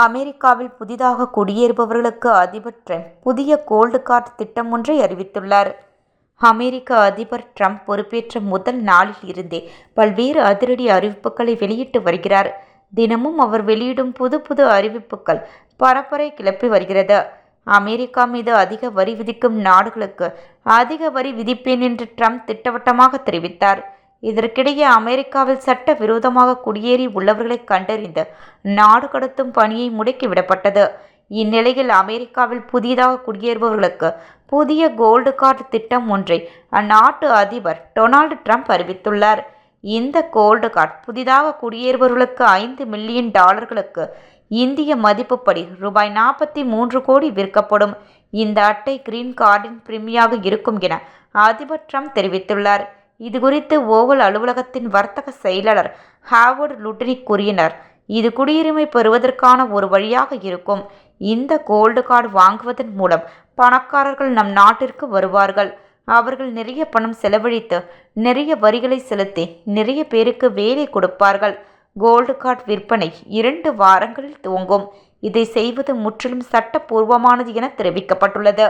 அமெரிக்காவில் புதிதாக குடியேறுபவர்களுக்கு அதிபர் டிரம்ப் புதிய கோல்டு கார்டு திட்டம் ஒன்றை அறிவித்துள்ளார். அமெரிக்க அதிபர் டிரம்ப் பொறுப்பேற்ற முதல் நாளில் இருந்தே பல்வேறு அதிரடி அறிவிப்புகளை வெளியிட்டு வருகிறார். தினமும் அவர் வெளியிடும் புது புது அறிவிப்புகள் பரபரை கிளப்பி வருகிறது. அமெரிக்கா மீது அதிக வரி விதிக்கும் நாடுகளுக்கு அதிக வரி விதிப்பேன் என்று டிரம்ப் திட்டவட்டமாக தெரிவித்தார். இதற்கிடையே அமெரிக்காவில் சட்ட விரோதமாக குடியேறி உள்ளவர்களை கண்டறிந்து நாடு கடத்தும் பணியை முடுக்கிவிடப்பட்டது. இந்நிலையில் அமெரிக்காவில் புதிதாக குடியேறுபவர்களுக்கு புதிய கோல்டு கார்டு திட்டம் ஒன்றை அந்நாட்டு அதிபர் டொனால்டு டிரம்ப் அறிவித்துள்ளார். இந்த கோல்டு கார்டு புதிதாக குடியேறுபவர்களுக்கு $5 மில்லியன் இந்திய மதிப்புப்படி ரூபாய் 43 கோடி விற்கப்படும். இந்த அட்டை கிரீன் கார்டின் பிரிமியாக இருக்கும் என அதிபர் டிரம்ப் தெரிவித்துள்ளார். இதுகுறித்து ஓவல் அலுவலகத்தின் வர்த்தக செயலாளர் ஹாவர்ட் லுட்ரி கூறினார். இது குடியுரிமை பெறுவதற்கான ஒரு வழியாக இருக்கும். இந்த கோல்டு கார்டு வாங்குவதன் மூலம் பணக்காரர்கள் நம் நாட்டிற்கு வருவார்கள். அவர்கள் நிறைய பணம் செலவழித்து நிறைய வரிகளை செலுத்தி நிறைய பேருக்கு வேலை கொடுப்பார்கள். கோல்டு கார்டு விற்பனை 2 வாரங்களில் துவங்கும். இதை செய்வது முற்றிலும் சட்டப்பூர்வமானது என தெரிவிக்கப்பட்டுள்ளது.